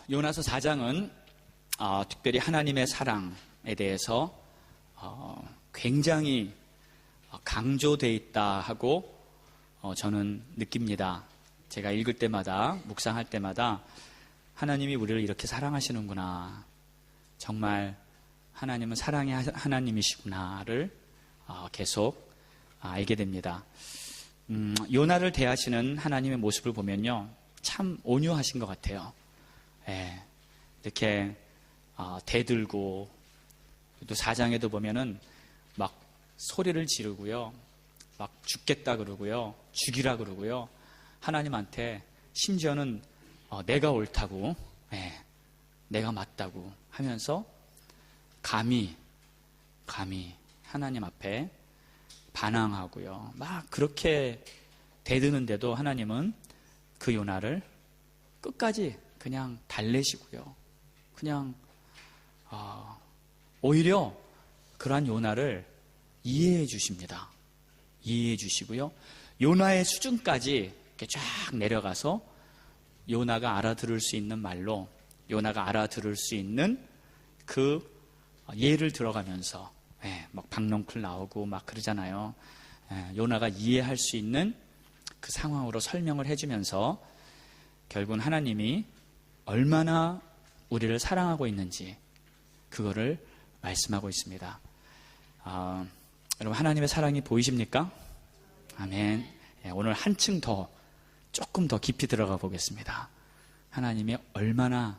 요나서 4장은 특별히 하나님의 사랑에 대해서 굉장히 강조되어 있다 하고 저는 느낍니다. 제가 읽을 때마다, 묵상할 때마다 하나님이 우리를 이렇게 사랑하시는구나, 정말 하나님은 사랑의 하나님이시구나를 계속 알게 됩니다. 요나를 대하시는 하나님의 모습을 보면요, 참 온유하신 것 같아요. 예, 이렇게 대들고, 또 4장에도 보면은 막 소리를 지르고요, 막 죽겠다 그러고요, 죽이라 그러고요, 하나님한테 심지어는 내가 옳다고, 내가 맞다고 하면서 감히 하나님 앞에 반항하고요, 막 그렇게 대드는데도 하나님은 그 요나를 끝까지 그냥 달래시고요, 그냥 오히려 그러한 요나를 이해해 주십니다. 이해해 주시고요, 요나의 수준까지 이렇게 쫙 내려가서 요나가 알아들을 수 있는 말로, 요나가 알아들을 수 있는 그 예를 들어가면서 막 박넝쿨 나오고 막 그러잖아요. 요나가 이해할 수 있는 그 상황으로 설명을 해주면서 결국은 하나님이 얼마나 우리를 사랑하고 있는지 그거를 말씀하고 있습니다. 여러분, 하나님의 사랑이 보이십니까? 아멘. 오늘 한층 더, 조금 더 깊이 들어가 보겠습니다. 하나님이 얼마나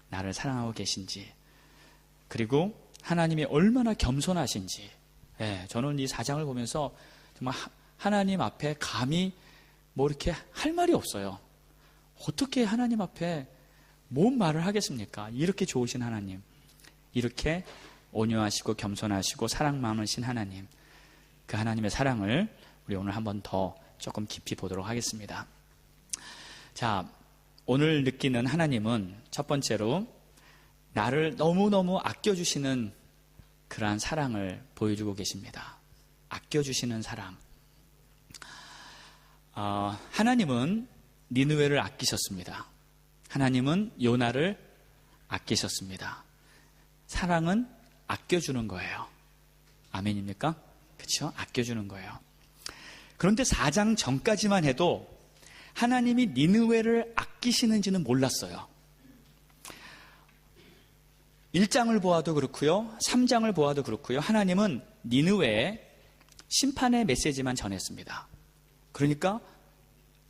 나를 사랑하고 계신지, 그리고 하나님이 얼마나 겸손하신지. 저는 이 4장을 보면서 정말 하나님 앞에 감히 뭐 이렇게 할 말이 없어요. 어떻게 하나님 앞에 뭔 말을 하겠습니까? 이렇게 좋으신 하나님, 이렇게 온유하시고 겸손하시고 사랑 많으신 하나님, 그 하나님의 사랑을 우리 오늘 한번 더 조금 깊이 보도록 하겠습니다. 자, 오늘 느끼는 하나님은 첫 번째로 나를 너무너무 아껴주시는 그러한 사랑을 보여주고 계십니다. 아껴주시는 사랑. 하나님은 니느웨를 아끼셨습니다. 하나님은 요나를 아끼셨습니다. 사랑은 아껴주는 거예요. 아멘입니까? 그렇죠? 아껴주는 거예요. 그런데 4장 전까지만 해도 하나님이 니느웨를 아끼시는지는 몰랐어요. 1장을 보아도 그렇고요, 3장을 보아도 그렇고요, 하나님은 니느웨에 심판의 메시지만 전했습니다. 그러니까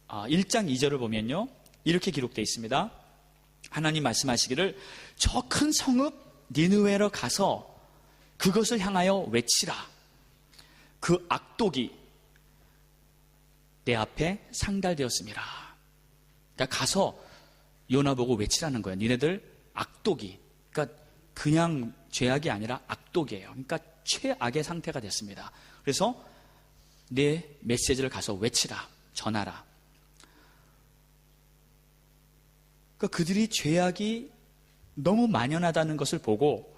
1장 2절을 보면요, 이렇게 기록되어 있습니다. 하나님 말씀하시기를, 저 큰 성읍 니느웨로 가서 그것을 향하여 외치라. 그 악독이 내 앞에 상달되었습니다. 그러니까 가서 요나 보고 외치라는 거예요. 니네들 악독이, 그러니까 그냥 죄악이 아니라 악독이에요. 그러니까 최악의 상태가 됐습니다. 그래서 내 메시지를 가서 외치라, 전하라. 그러니까 그들이 죄악이 너무 만연하다는 것을 보고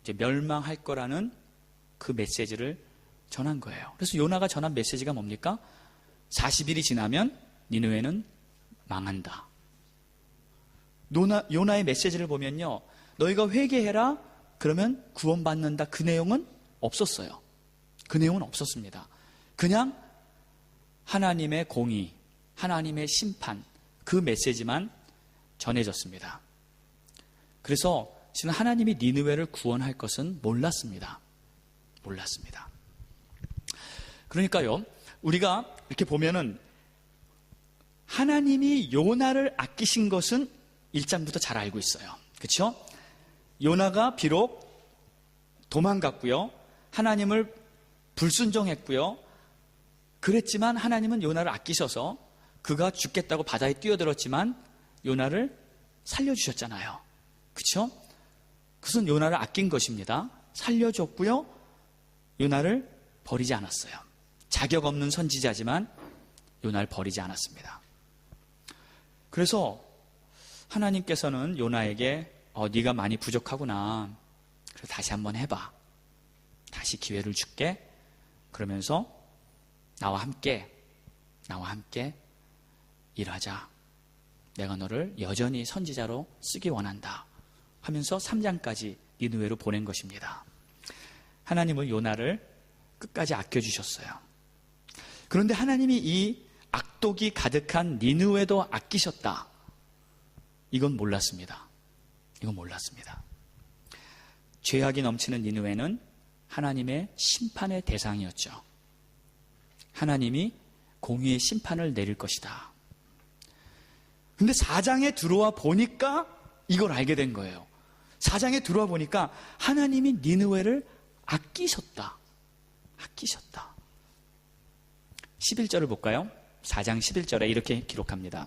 이제 멸망할 거라는 그 메시지를 전한 거예요. 그래서 요나가 전한 메시지가 뭡니까? 40일이 지나면 니느웨는 망한다. 요나의 메시지를 보면요, 너희가 회개해라, 그러면 구원받는다, 그 내용은 없었어요. 그 내용은 없었습니다. 그냥 하나님의 공의, 하나님의 심판, 그 메시지만 전해졌습니다. 그래서 지금 하나님이 니느웨를 구원할 것은 몰랐습니다. 그러니까요, 우리가 이렇게 보면은 하나님이 요나를 아끼신 것은 1장부터 잘 알고 있어요. 그렇죠? 요나가 비록 도망갔고요, 하나님을 불순종했고요, 그랬지만 하나님은 요나를 아끼셔서 그가 죽겠다고 바다에 뛰어들었지만 요나를 살려주셨잖아요. 그렇죠? 그것은 요나를 아낀 것입니다. 살려줬고요, 요나를 버리지 않았어요. 자격 없는 선지자지만 요나를 버리지 않았습니다. 그래서 하나님께서는 요나에게 네가 많이 부족하구나, 그래서 다시 한번 해봐, 다시 기회를 줄게, 그러면서 나와 함께 일하자, 내가 너를 여전히 선지자로 쓰기 원한다 하면서 3장까지 니느웨로 보낸 것입니다. 하나님은 요나를 끝까지 아껴주셨어요. 그런데 하나님이 이 악독이 가득한 니느웨도 아끼셨다. 이건 몰랐습니다. 이건 몰랐습니다. 죄악이 넘치는 니느웨는 하나님의 심판의 대상이었죠. 하나님이 공의의 심판을 내릴 것이다. 근데 4장에 들어와 보니까 이걸 알게 된 거예요. 4장에 들어와 보니까 하나님이 니느웨를 아끼셨다. 아끼셨다. 11절을 볼까요? 4장 11절에 이렇게 기록합니다.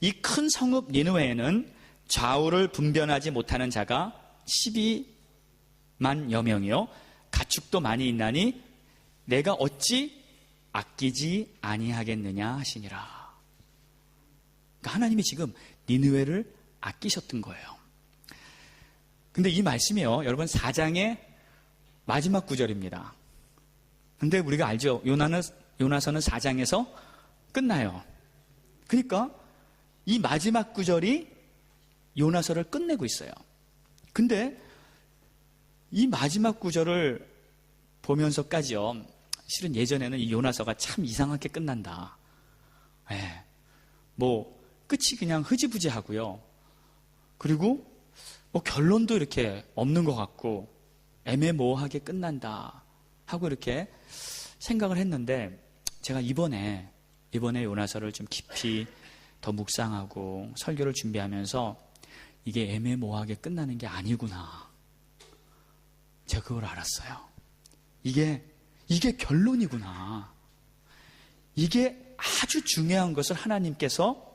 이 큰 성읍 니느웨에는 좌우를 분변하지 못하는 자가 12만여 명이요 가축도 많이 있나니 내가 어찌 아끼지 아니하겠느냐 하시니라. 그러니까 하나님이 지금 니느웨를 아끼셨던 거예요. 근데 이 말씀이요, 여러분 4장의 마지막 구절입니다. 근데 우리가 알죠? 요나서는 4장에서 끝나요. 그러니까 이 마지막 구절이 요나서를 끝내고 있어요. 근데 이 마지막 구절을 보면서까지요, 실은 예전에는 이 요나서가 참 이상하게 끝난다. 뭐 끝이 그냥 흐지부지하고요. 그리고 뭐 결론도 이렇게 없는 것 같고 애매모호하게 끝난다 하고 이렇게 생각을 했는데, 제가 이번에 요나서를 좀 깊이 더 묵상하고 설교를 준비하면서 이게 애매모호하게 끝나는 게 아니구나, 제가 그걸 알았어요. 이게 결론이구나. 이게 아주 중요한 것을 하나님께서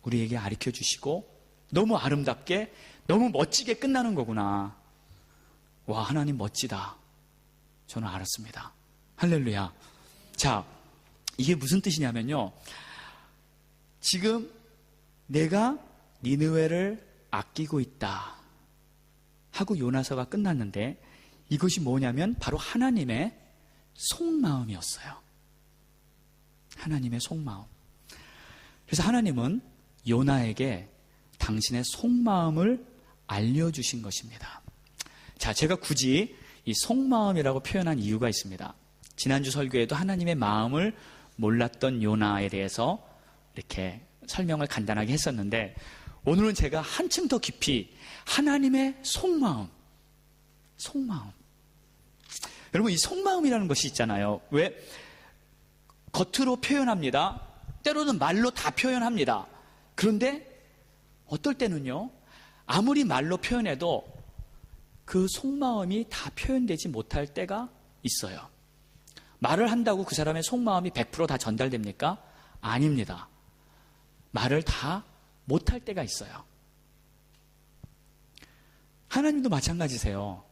우리에게 가르쳐 주시고 너무 아름답게, 너무 멋지게 끝나는 거구나. 와, 하나님 멋지다. 저는 알았습니다. 할렐루야. 자, 이게 무슨 뜻이냐면요, 지금 내가 니느웨를 아끼고 있다 하고 요나서가 끝났는데, 이것이 뭐냐면 바로 하나님의 속마음이었어요. 하나님의 속마음. 그래서 하나님은 요나에게 당신의 속마음을 알려주신 것입니다. 자, 제가 굳이 이 속마음이라고 표현한 이유가 있습니다. 지난주 설교에도 하나님의 마음을 몰랐던 요나에 대해서 이렇게 설명을 간단하게 했었는데, 오늘은 제가 한층 더 깊이 하나님의 속마음. 여러분, 이 속마음이라는 것이 있잖아요. 왜? 겉으로 표현합니다. 때로는 말로 다 표현합니다. 그런데 어떨 때는요, 아무리 말로 표현해도 그 속마음이 다 표현되지 못할 때가 있어요. 말을 한다고 그 사람의 속마음이 100% 다 전달됩니까? 아닙니다. 말을 다 못할 때가 있어요. 하나님도 마찬가지세요.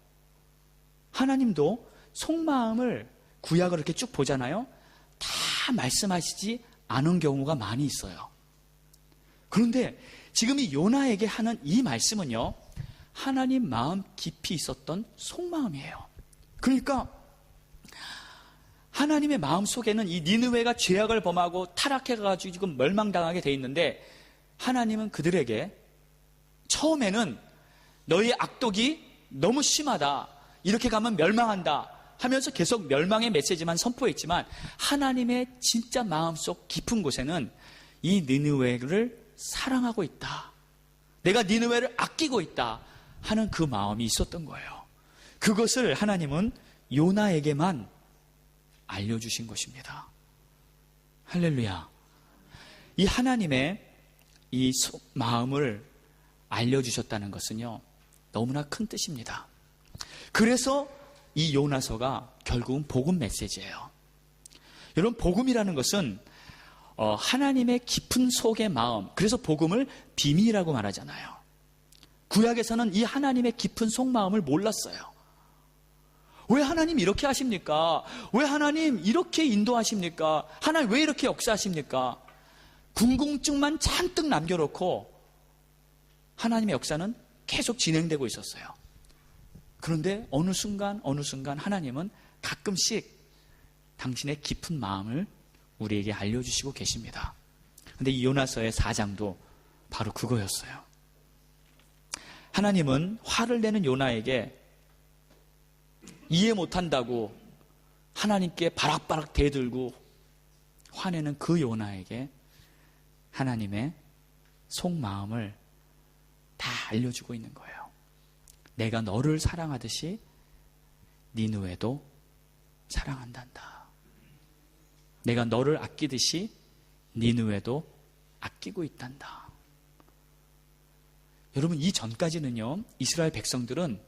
하나님도 속마음을 구약을 이렇게 쭉 보잖아요. 다 말씀하시지 않은 경우가 많이 있어요. 그런데 지금 이 요나에게 하는 이 말씀은요, 하나님 마음 깊이 있었던 속마음이에요. 그러니까 하나님의 마음 속에는 이 니느웨가 죄악을 범하고 타락해가지고 지금 멸망당하게 돼 있는데, 하나님은 그들에게 처음에는 너희 악독이 너무 심하다, 이렇게 가면 멸망한다 하면서 계속 멸망의 메시지만 선포했지만, 하나님의 진짜 마음속 깊은 곳에는 이 니느웨를 사랑하고 있다, 내가 니느웨를 아끼고 있다 하는 그 마음이 있었던 거예요. 그것을 하나님은 요나에게만 알려주신 것입니다. 할렐루야. 이 하나님의 이 마음을 알려주셨다는 것은요, 너무나 큰 뜻입니다. 그래서 이 요나서가 결국은 복음 메시지예요. 여러분, 복음이라는 것은 하나님의 깊은 속의 마음, 그래서 복음을 비밀이라고 말하잖아요. 구약에서는 이 하나님의 깊은 속마음을 몰랐어요. 왜 하나님 이렇게 하십니까? 왜 하나님 이렇게 인도하십니까? 하나님 왜 이렇게 역사하십니까? 궁금증만 잔뜩 남겨놓고 하나님의 역사는 계속 진행되고 있었어요. 그런데 어느 순간 하나님은 가끔씩 당신의 깊은 마음을 우리에게 알려주시고 계십니다. 근데 이 요나서의 4장도 바로 그거였어요. 하나님은 화를 내는 요나에게 이해 못한다고 하나님께 바락바락 대들고 화내는 그 요나에게 하나님의 속마음을 다 알려주고 있는 거예요. 내가 너를 사랑하듯이 니느웨도 사랑한단다. 내가 너를 아끼듯이 니느웨도 아끼고 있단다. 여러분, 이 전까지는요, 이스라엘 백성들은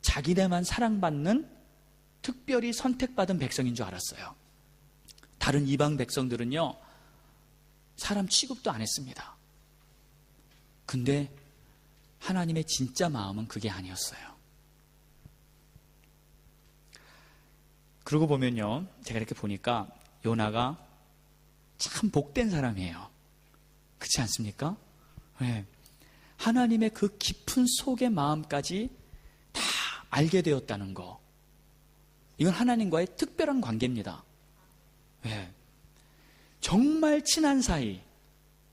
자기네만 사랑받는 특별히 선택받은 백성인 줄 알았어요. 다른 이방 백성들은요, 사람 취급도 안 했습니다. 근데 하나님의 진짜 마음은 그게 아니었어요. 그러고 보면요, 제가 이렇게 보니까 요나가 참 복된 사람이에요. 그렇지 않습니까? 네. 하나님의 그 깊은 속의 마음까지 다 알게 되었다는 거. 이건 하나님과의 특별한 관계입니다. 네. 정말 친한 사이,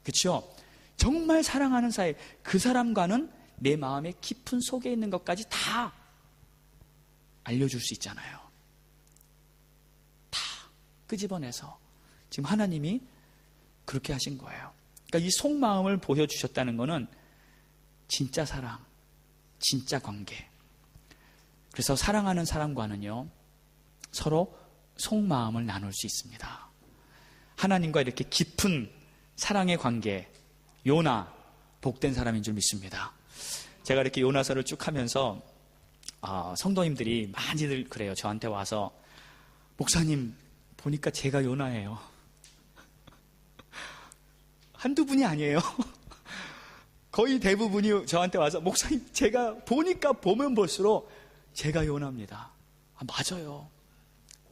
그렇죠? 정말 사랑하는 사이, 그 사람과는 내 마음의 깊은 속에 있는 것까지 다 알려줄 수 있잖아요. 다 끄집어내서 지금 하나님이 그렇게 하신 거예요. 그러니까 이 속마음을 보여주셨다는 것은 진짜 사랑, 진짜 관계. 그래서 사랑하는 사람과는요, 서로 속마음을 나눌 수 있습니다. 하나님과 이렇게 깊은 사랑의 관계, 요나, 복된 사람인 줄 믿습니다. 제가 이렇게 요나서를 쭉 하면서 성도님들이 많이들 그래요. 저한테 와서 목사님 보니까 제가 요나예요. 한두 분이 아니에요. 거의 대부분이 저한테 와서 목사님 제가 보니까 보면 볼수록 제가 요나입니다. 맞아요.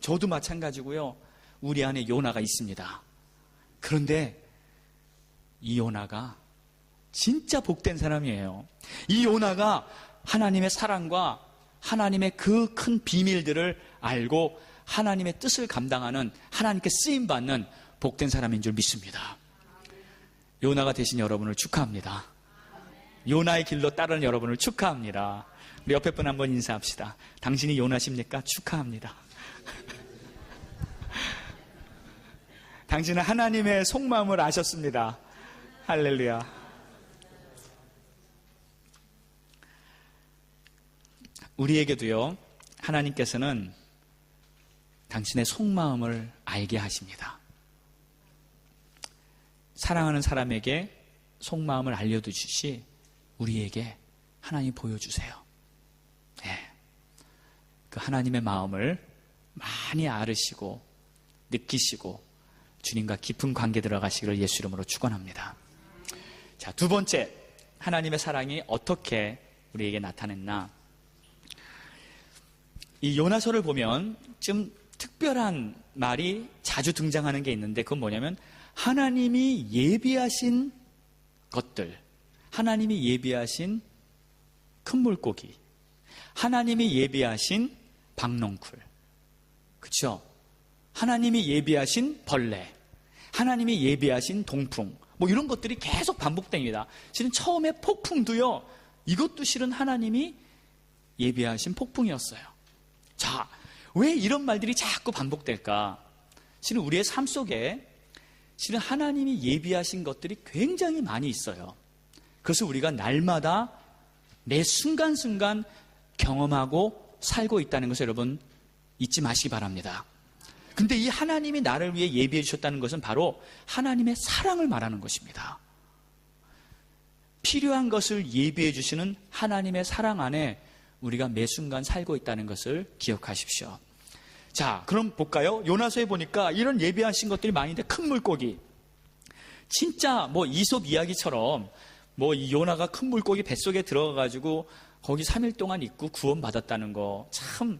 저도 마찬가지고요. 우리 안에 요나가 있습니다. 그런데 이 요나가 진짜 복된 사람이에요. 이 요나가 하나님의 사랑과 하나님의 그 큰 비밀들을 알고 하나님의 뜻을 감당하는, 하나님께 쓰임받는 복된 사람인 줄 믿습니다. 요나가 되신 여러분을 축하합니다. 요나의 길로 따르는 여러분을 축하합니다. 우리 옆에 분 한번 인사합시다. 당신이 요나십니까? 축하합니다. 당신은 하나님의 속마음을 아셨습니다. 할렐루야. 우리에게도요, 하나님께서는 당신의 속마음을 알게 하십니다. 사랑하는 사람에게 속마음을 알려주시시 우리에게 하나님 보여주세요. 네. 그 하나님의 마음을 많이 알으시고 느끼시고 주님과 깊은 관계 들어가시기를 예수 이름으로 축원합니다. 자, 두 번째, 하나님의 사랑이 어떻게 우리에게 나타냈나? 이 요나서를 보면 좀 특별한 말이 자주 등장하는 게 있는데, 그건 뭐냐면 하나님이 예비하신 것들, 하나님이 예비하신 큰 물고기, 하나님이 예비하신 박넝쿨, 그렇죠? 하나님이 예비하신 벌레, 하나님이 예비하신 동풍, 뭐 이런 것들이 계속 반복됩니다. 실은 처음에 폭풍도요, 이것도 실은 하나님이 예비하신 폭풍이었어요. 자, 왜 이런 말들이 자꾸 반복될까? 실은 우리의 삶 속에 실은 하나님이 예비하신 것들이 굉장히 많이 있어요. 그것을 우리가 날마다 매 순간순간 경험하고 살고 있다는 것을 여러분 잊지 마시기 바랍니다. 근데 이 하나님이 나를 위해 예비해 주셨다는 것은 바로 하나님의 사랑을 말하는 것입니다. 필요한 것을 예비해 주시는 하나님의 사랑 안에 우리가 매 순간 살고 있다는 것을 기억하십시오. 자, 그럼 볼까요? 요나서에 보니까 이런 예비하신 것들이 많은데, 큰 물고기, 진짜 뭐 이솝 이야기처럼 뭐 이 요나가 큰 물고기 뱃속에 들어가가지고 거기 3일 동안 있고 구원받았다는 거 참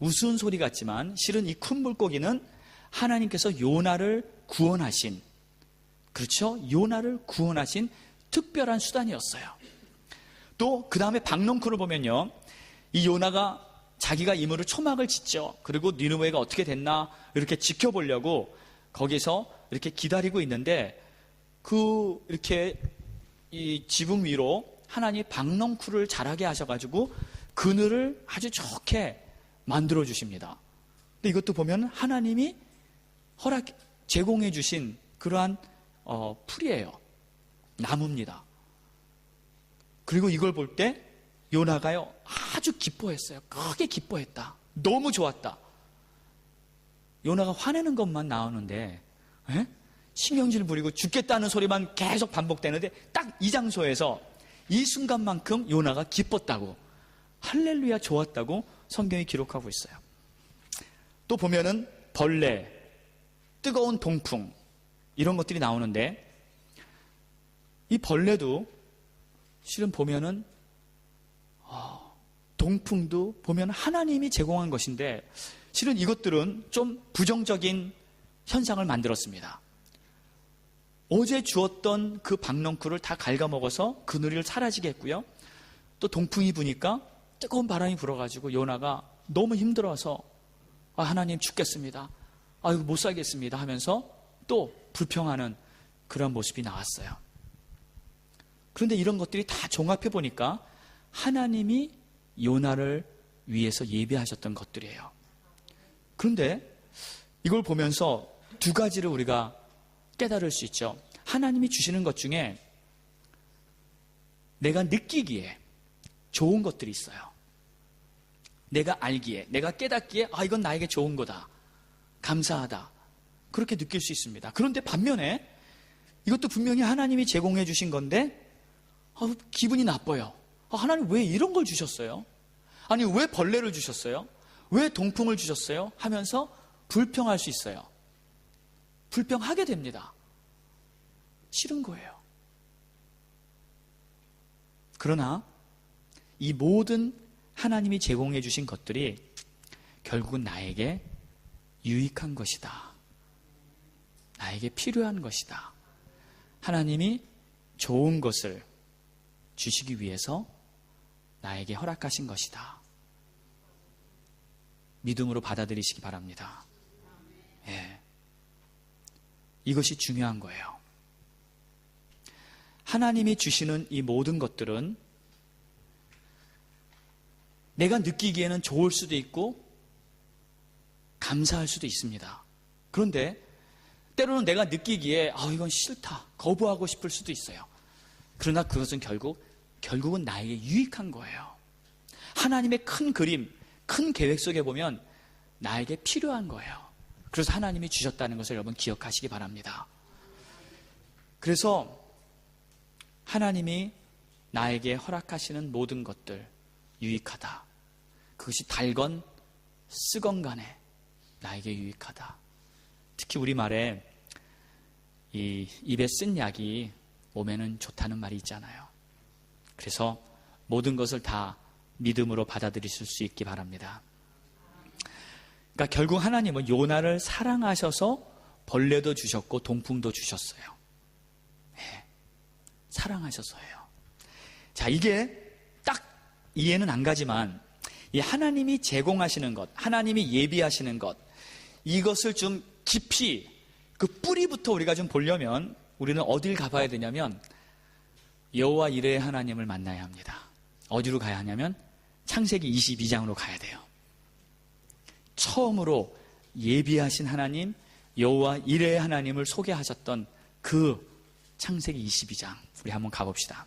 우스운 소리 같지만, 실은 이 큰 물고기는 하나님께서 요나를 구원하신, 그렇죠? 요나를 구원하신 특별한 수단이었어요. 또 그 다음에 박넝쿨을 보면요, 이 요나가 자기가 임으로 초막을 짓죠. 그리고 니느웨가 어떻게 됐나 이렇게 지켜보려고 거기서 이렇게 기다리고 있는데, 이렇게 이 지붕 위로 하나님이 박넝쿨을 자라게 하셔가지고 그늘을 아주 좋게 만들어 주십니다. 근데 이것도 보면 하나님이 제공해 주신 그러한 풀이에요. 나무입니다. 그리고 이걸 볼 때 요나가요 아주 기뻐했어요. 크게 기뻐했다. 너무 좋았다. 요나가 화내는 것만 나오는데 신경질 부리고 죽겠다는 소리만 계속 반복되는데 딱 이 장소에서 이 순간만큼 요나가 기뻤다고, 할렐루야 좋았다고 성경이 기록하고 있어요. 또 보면은 벌레, 뜨거운 동풍 이런 것들이 나오는데 이 벌레도 실은 보면은 동풍도 보면 하나님이 제공한 것인데 실은 이것들은 좀 부정적인 현상을 만들었습니다. 어제 주었던 그 박넝쿨을 다 갉아먹어서 그늘을 사라지게 했고요. 또 동풍이 부니까 뜨거운 바람이 불어가지고 요나가 너무 힘들어서 하나님 죽겠습니다. 이거 못 살겠습니다 하면서 또 불평하는 그런 모습이 나왔어요. 그런데 이런 것들이 다 종합해 보니까 하나님이 요나를 위해서 예비하셨던 것들이에요. 그런데 이걸 보면서 두 가지를 우리가 깨달을 수 있죠. 하나님이 주시는 것 중에 내가 느끼기에 좋은 것들이 있어요. 내가 알기에, 내가 깨닫기에 이건 나에게 좋은 거다. 감사하다. 그렇게 느낄 수 있습니다. 그런데 반면에 이것도 분명히 하나님이 제공해 주신 건데 기분이 나빠요. 하나님 왜 이런 걸 주셨어요? 아니 왜 벌레를 주셨어요? 왜 동풍을 주셨어요? 하면서 불평할 수 있어요. 불평하게 됩니다. 싫은 거예요. 그러나 이 모든 하나님이 제공해 주신 것들이 결국은 나에게 유익한 것이다. 나에게 필요한 것이다. 하나님이 좋은 것을 주시기 위해서 나에게 허락하신 것이다. 믿음으로 받아들이시기 바랍니다. 이것이 중요한 거예요. 하나님이 주시는 이 모든 것들은 내가 느끼기에는 좋을 수도 있고 감사할 수도 있습니다. 그런데 때로는 내가 느끼기에 이건 싫다, 거부하고 싶을 수도 있어요. 그러나 그것은 결국은 나에게 유익한 거예요. 하나님의 큰 그림, 큰 계획 속에 보면 나에게 필요한 거예요. 그래서 하나님이 주셨다는 것을 여러분 기억하시기 바랍니다. 그래서 하나님이 나에게 허락하시는 모든 것들 유익하다. 그것이 달건 쓰건 간에 나에게 유익하다. 특히 우리말에 이 입에 쓴 약이 몸에는 좋다는 말이 있잖아요. 그래서 모든 것을 다 믿음으로 받아들이실 수 있기 바랍니다. 그러니까 결국 하나님은 요나를 사랑하셔서 벌레도 주셨고 동풍도 주셨어요. 사랑하셔서예요. 자, 이게 딱 이해는 안 가지만 이 하나님이 제공하시는 것, 하나님이 예비하시는 것, 이것을 좀 깊이 그 뿌리부터 우리가 좀 보려면 우리는 어딜 가봐야 되냐면 여호와 이레의 하나님을 만나야 합니다. 어디로 가야 하냐면 창세기 22장으로 가야 돼요. 처음으로 예비하신 하나님, 여호와 이레의 하나님을 소개하셨던 그 창세기 22장 우리 한번 가봅시다.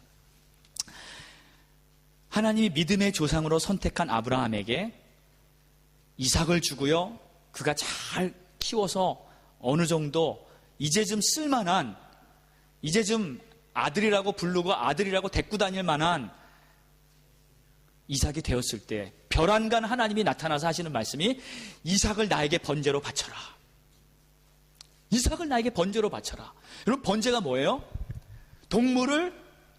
하나님이 믿음의 조상으로 선택한 아브라함에게 이삭을 주고요. 그가 잘 키워서 어느 정도 이제 좀 쓸만한, 이제 좀 아들이라고 부르고 아들이라고 데리고 다닐 만한 이삭이 되었을 때 별안간 하나님이 나타나서 하시는 말씀이 이삭을 나에게 번제로 바쳐라. 이삭을 나에게 번제로 바쳐라. 여러분, 번제가 뭐예요? 동물을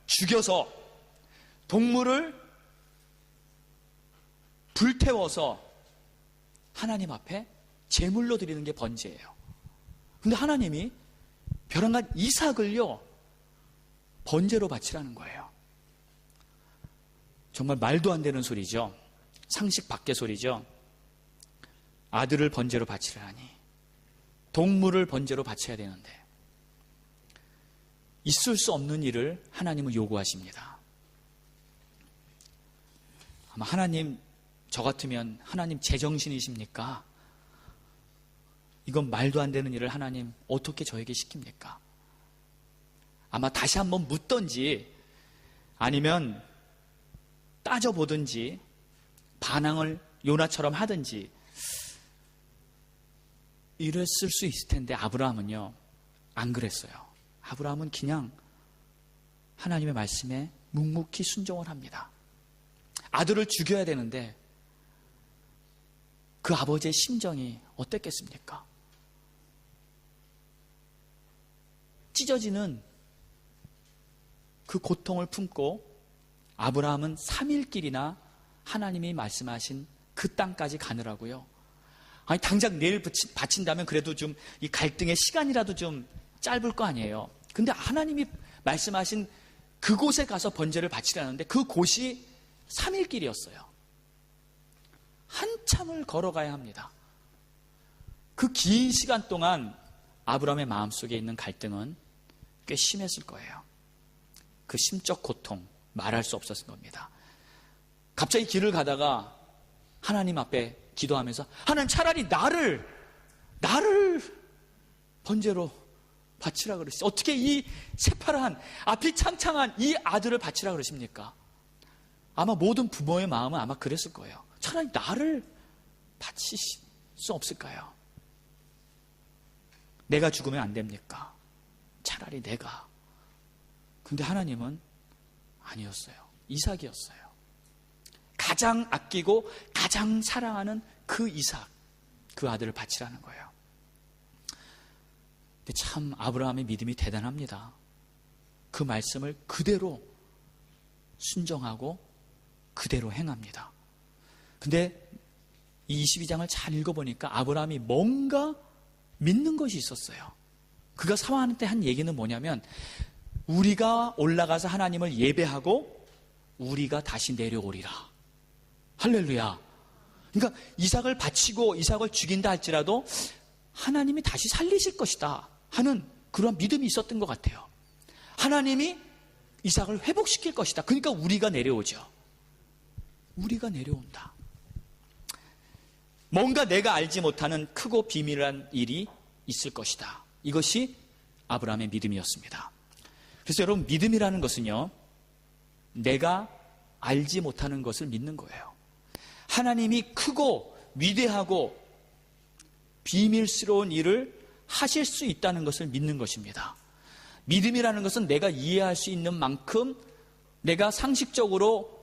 죽여서, 동물을 불태워서 하나님 앞에 제물로 드리는 게 번제예요. 근데 하나님이 별안간 이삭을요 번제로 바치라는 거예요. 정말 말도 안 되는 소리죠. 상식 밖의 소리죠. 아들을 번제로 바치라니, 동물을 번제로 바쳐야 되는데 있을 수 없는 일을 하나님은 요구하십니다. 아마 하나님, 저 같으면 하나님 제정신이십니까? 이건 말도 안 되는 일을 하나님 어떻게 저에게 시킵니까? 아마 다시 한번 묻던지 아니면 따져보든지 반항을 요나처럼 하든지 이랬을 수 있을 텐데 아브라함은요, 안 그랬어요. 아브라함은 그냥 하나님의 말씀에 묵묵히 순종을 합니다. 아들을 죽여야 되는데 그 아버지의 심정이 어땠겠습니까? 찢어지는 그 고통을 품고 아브라함은 3일길이나 하나님이 말씀하신 그 땅까지 가느라고요. 아니, 당장 내일 바친다면 그래도 좀 이 갈등의 시간이라도 좀 짧을 거 아니에요. 근데 하나님이 말씀하신 그곳에 가서 번제를 바치라는데 그 곳이 3일길이었어요. 한참을 걸어가야 합니다. 그 긴 시간 동안 아브라함의 마음속에 있는 갈등은 꽤 심했을 거예요. 그 심적 고통, 말할 수 없었을 겁니다. 갑자기 길을 가다가 하나님 앞에 기도하면서 하나님, 차라리 나를 번제로 바치라 그러시죠. 어떻게 이 새파란 앞이 창창한 이 아들을 바치라 그러십니까? 아마 모든 부모의 마음은 아마 그랬을 거예요. 차라리 나를 바칠 수 없을까요? 내가 죽으면 안 됩니까? 차라리 내가. 근데 하나님은 아니었어요. 이삭이었어요. 가장 아끼고 가장 사랑하는 그 이삭, 그 아들을 바치라는 거예요. 근데 참 아브라함의 믿음이 대단합니다. 그 말씀을 그대로 순종하고 그대로 행합니다. 근데 이 22장을 잘 읽어보니까 아브라함이 뭔가 믿는 것이 있었어요. 그가 사화하는 때 한 얘기는 뭐냐면, 우리가 올라가서 하나님을 예배하고 우리가 다시 내려오리라. 할렐루야. 그러니까 이삭을 바치고 이삭을 죽인다 할지라도 하나님이 다시 살리실 것이다 하는 그런 믿음이 있었던 것 같아요. 하나님이 이삭을 회복시킬 것이다. 그러니까 우리가 내려오죠. 우리가 내려온다. 뭔가 내가 알지 못하는 크고 비밀한 일이 있을 것이다. 이것이 아브라함의 믿음이었습니다. 그래서 여러분, 믿음이라는 것은요, 내가 알지 못하는 것을 믿는 거예요. 하나님이 크고 위대하고 비밀스러운 일을 하실 수 있다는 것을 믿는 것입니다. 믿음이라는 것은 내가 이해할 수 있는 만큼, 내가 상식적으로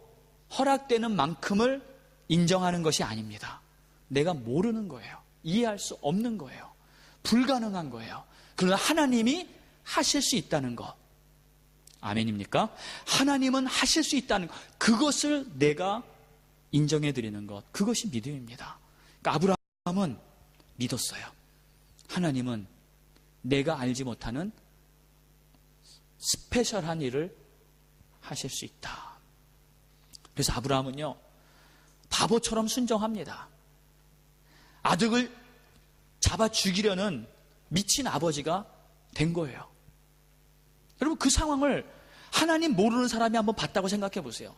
허락되는 만큼을 인정하는 것이 아닙니다. 내가 모르는 거예요. 이해할 수 없는 거예요. 불가능한 거예요. 그러나 하나님이 하실 수 있다는 것. 아멘입니까? 하나님은 하실 수 있다는 것. 그것을 내가 인정해 드리는 것. 그것이 믿음입니다. 그러니까 아브라함은 믿었어요. 하나님은 내가 알지 못하는 스페셜한 일을 하실 수 있다. 그래서 아브라함은요, 바보처럼 순종합니다. 아들을 잡아 죽이려는 미친 아버지가 된 거예요. 여러분, 그 상황을 하나님 모르는 사람이 한번 봤다고 생각해 보세요.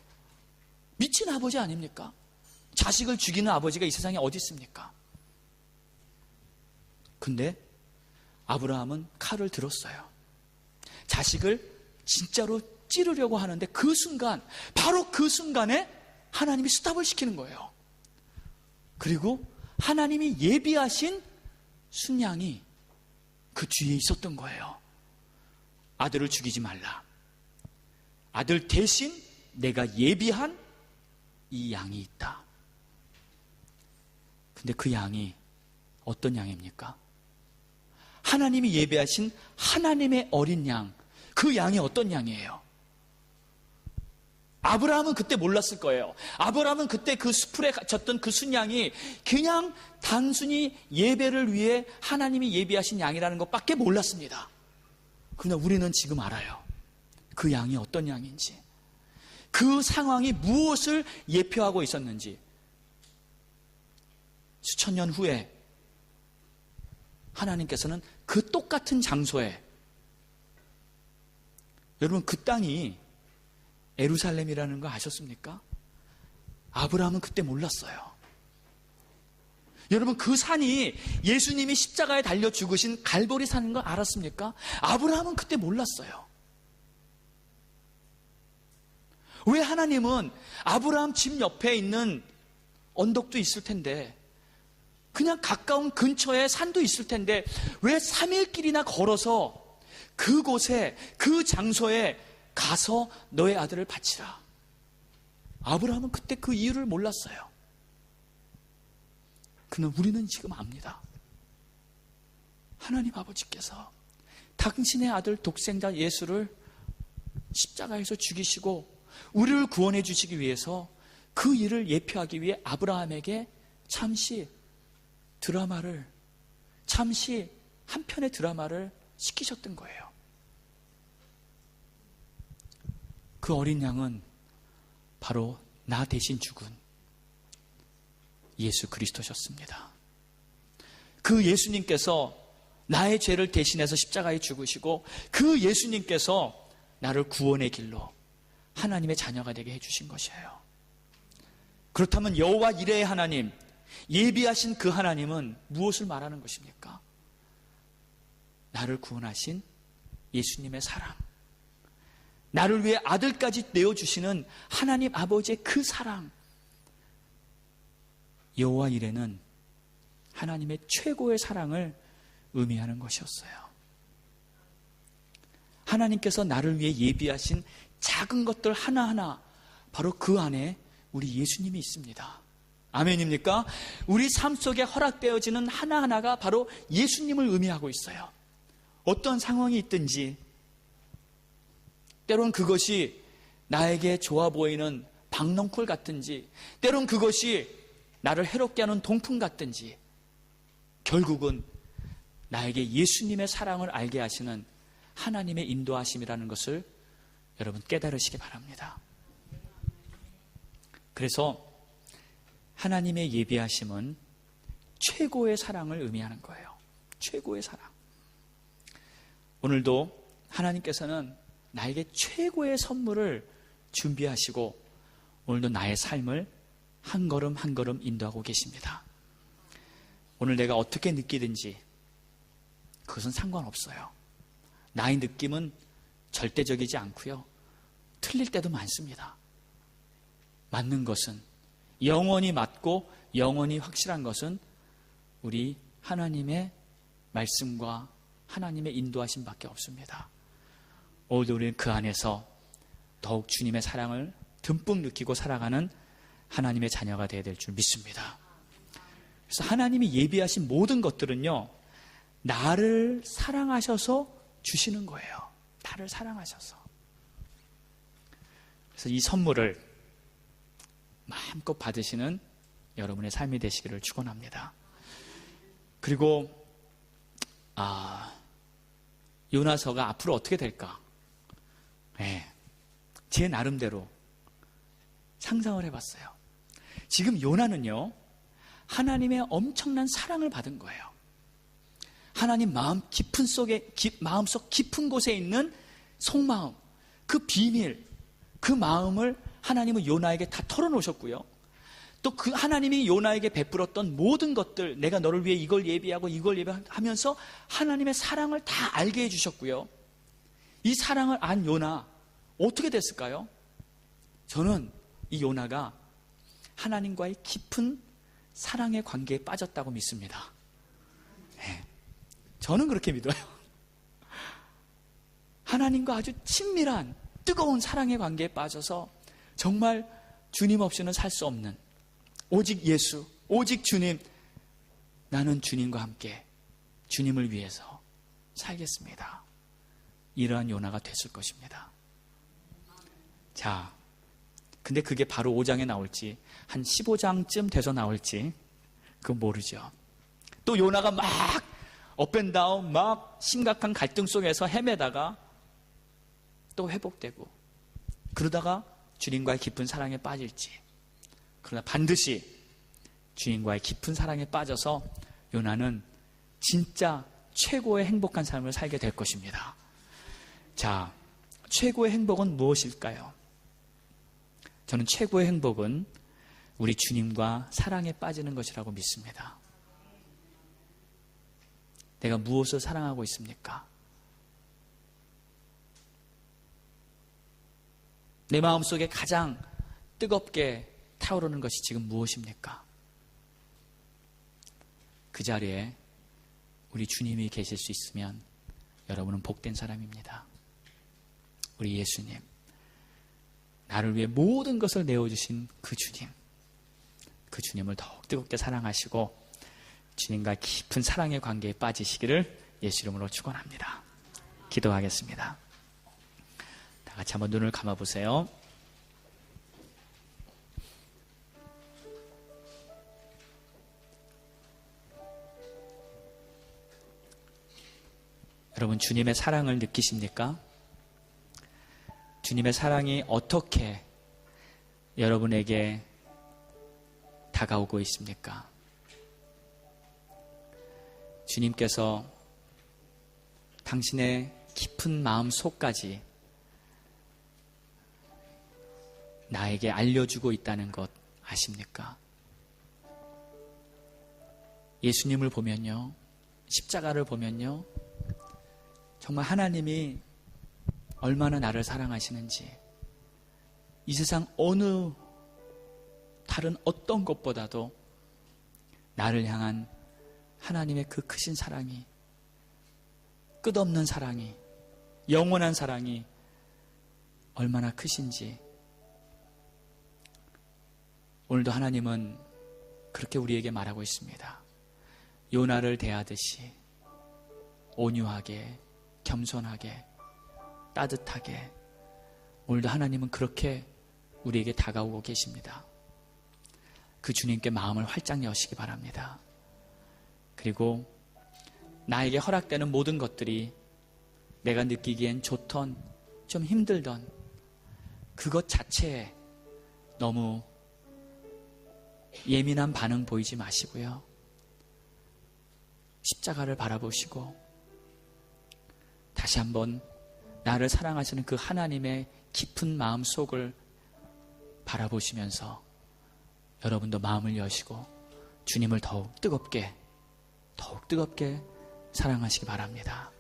미친 아버지 아닙니까? 자식을 죽이는 아버지가 이 세상에 어디 있습니까? 근데 아브라함은 칼을 들었어요. 자식을 진짜로 찌르려고 하는데 그 순간, 바로 그 순간에 하나님이 스탑을 시키는 거예요. 그리고 하나님이 예비하신 순양이 그 뒤에 있었던 거예요. 아들을 죽이지 말라. 아들 대신 내가 예비한 이 양이 있다. 근데 그 양이 어떤 양입니까? 하나님이 예배하신 하나님의 어린 양. 그 양이 어떤 양이에요? 아브라함은 그때 몰랐을 거예요. 아브라함은 그때 그 수풀에 갇혔던 그 순양이 그냥 단순히 예배를 위해 하나님이 예비하신 양이라는 것밖에 몰랐습니다. 그러나 우리는 지금 알아요. 그 양이 어떤 양인지, 그 상황이 무엇을 예표하고 있었는지. 수천 년 후에 하나님께서는 그 똑같은 장소에 여러분, 그 땅이 예루살렘이라는 거 아셨습니까? 아브라함은 그때 몰랐어요. 여러분, 그 산이 예수님이 십자가에 달려 죽으신 갈보리 산인 걸 알았습니까? 아브라함은 그때 몰랐어요. 왜 하나님은 아브라함 집 옆에 있는 언덕도 있을 텐데, 그냥 가까운 근처에 산도 있을 텐데, 왜 3일 길이나 걸어서 그곳에, 그 장소에 가서 너의 아들을 바치라? 아브라함은 그때 그 이유를 몰랐어요. 그러나 우리는 지금 압니다. 하나님 아버지께서 당신의 아들 독생자 예수를 십자가에서 죽이시고 우리를 구원해 주시기 위해서 그 일을 예표하기 위해 아브라함에게 잠시 한 편의 드라마를 시키셨던 거예요. 그 어린 양은 바로 나 대신 죽은 예수 그리스도셨습니다. 그 예수님께서 나의 죄를 대신해서 십자가에 죽으시고, 그 예수님께서 나를 구원의 길로 하나님의 자녀가 되게 해주신 것이에요. 그렇다면 여호와 이레의 하나님, 예비하신 그 하나님은 무엇을 말하는 것입니까? 나를 구원하신 예수님의 사랑, 나를 위해 아들까지 내어주시는 하나님 아버지의 그 사랑. 여호와 이레는 하나님의 최고의 사랑을 의미하는 것이었어요. 하나님께서 나를 위해 예비하신 작은 것들 하나하나, 바로 그 안에 우리 예수님이 있습니다. 아멘입니까? 우리 삶 속에 허락되어지는 하나하나가 바로 예수님을 의미하고 있어요. 어떤 상황이 있든지, 때론 그것이 나에게 좋아 보이는 박넝쿨 같든지, 때론 그것이 나를 해롭게 하는 동풍 같든지, 결국은 나에게 예수님의 사랑을 알게 하시는 하나님의 인도하심이라는 것을 여러분 깨달으시기 바랍니다. 그래서 하나님의 예비하심은 최고의 사랑을 의미하는 거예요. 최고의 사랑. 오늘도 하나님께서는 나에게 최고의 선물을 준비하시고 오늘도 나의 삶을 한 걸음 한 걸음 인도하고 계십니다. 오늘 내가 어떻게 느끼든지 그것은 상관없어요. 나의 느낌은 절대적이지 않고요, 틀릴 때도 많습니다. 맞는 것은, 영원히 맞고 영원히 확실한 것은 우리 하나님의 말씀과 하나님의 인도하심 밖에 없습니다. 오늘도 우리는 그 안에서 더욱 주님의 사랑을 듬뿍 느끼고 살아가는 하나님의 자녀가 되어야 될 줄 믿습니다. 그래서 하나님이 예비하신 모든 것들은요, 나를 사랑하셔서 주시는 거예요. 나를 사랑하셔서. 그래서 이 선물을 마음껏 받으시는 여러분의 삶이 되시기를 축원합니다. 그리고 요나서가 앞으로 어떻게 될까? 제 나름대로 상상을 해봤어요. 지금 요나는요, 하나님의 엄청난 사랑을 받은 거예요. 하나님 마음속 깊은 곳에 있는 속마음, 그 비밀, 그 마음을 하나님은 요나에게 다 털어놓으셨고요. 또 그 하나님이 요나에게 베풀었던 모든 것들, 내가 너를 위해 이걸 예비하고 이걸 예비하면서 하나님의 사랑을 다 알게 해주셨고요. 이 사랑을 안 요나 어떻게 됐을까요? 저는 이 요나가 하나님과의 깊은 사랑의 관계에 빠졌다고 믿습니다. 저는 그렇게 믿어요. 하나님과 아주 친밀한 뜨거운 사랑의 관계에 빠져서 정말 주님 없이는 살 수 없는, 오직 예수, 오직 주님, 나는 주님과 함께 주님을 위해서 살겠습니다. 이러한 요나가 됐을 것입니다. 자, 근데 그게 바로 5장에 나올지 한 15장쯤 돼서 나올지 그건 모르죠. 또 요나가 막 업앤다운 막 심각한 갈등 속에서 헤매다가 또 회복되고, 그러다가 주님과의 깊은 사랑에 빠질지, 그러나 반드시 주님과의 깊은 사랑에 빠져서 요나는 진짜 최고의 행복한 삶을 살게 될 것입니다. 자, 최고의 행복은 무엇일까요? 저는 최고의 행복은 우리 주님과 사랑에 빠지는 것이라고 믿습니다. 내가 무엇을 사랑하고 있습니까? 내 마음속에 가장 뜨겁게 타오르는 것이 지금 무엇입니까? 그 자리에 우리 주님이 계실 수 있으면 여러분은 복된 사람입니다. 우리 예수님, 나를 위해 모든 것을 내어주신 그 주님, 그 주님을 더욱 뜨겁게 사랑하시고 주님과 깊은 사랑의 관계에 빠지시기를 예수 이름으로 축원합니다. 기도하겠습니다. 다 같이 한번 눈을 감아보세요. 여러분, 주님의 사랑을 느끼십니까? 주님의 사랑이 어떻게 여러분에게 다가오고 있습니까? 주님께서 당신의 깊은 마음 속까지 나에게 알려주고 있다는 것 아십니까? 예수님을 보면요, 십자가를 보면요, 정말 하나님이 얼마나 나를 사랑하시는지, 이 세상 어느 다른 어떤 것보다도 나를 향한 하나님의 그 크신 사랑이, 끝없는 사랑이, 영원한 사랑이 얼마나 크신지 오늘도 하나님은 그렇게 우리에게 말하고 있습니다. 요나를 대하듯이 온유하게, 겸손하게, 따뜻하게, 오늘도 하나님은 그렇게 우리에게 다가오고 계십니다. 그 주님께 마음을 활짝 여시기 바랍니다. 그리고 나에게 허락되는 모든 것들이 내가 느끼기엔 좋던, 좀 힘들던 그것 자체에 너무 예민한 반응 보이지 마시고요, 십자가를 바라보시고 다시 한번 나를 사랑하시는 그 하나님의 깊은 마음 속을 바라보시면서 여러분도 마음을 여시고 주님을 더욱 뜨겁게 사랑하시기 바랍니다.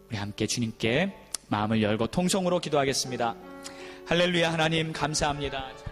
우리 함께 주님께 마음을 열고 통성으로 기도하겠습니다. 할렐루야. 하나님 감사합니다.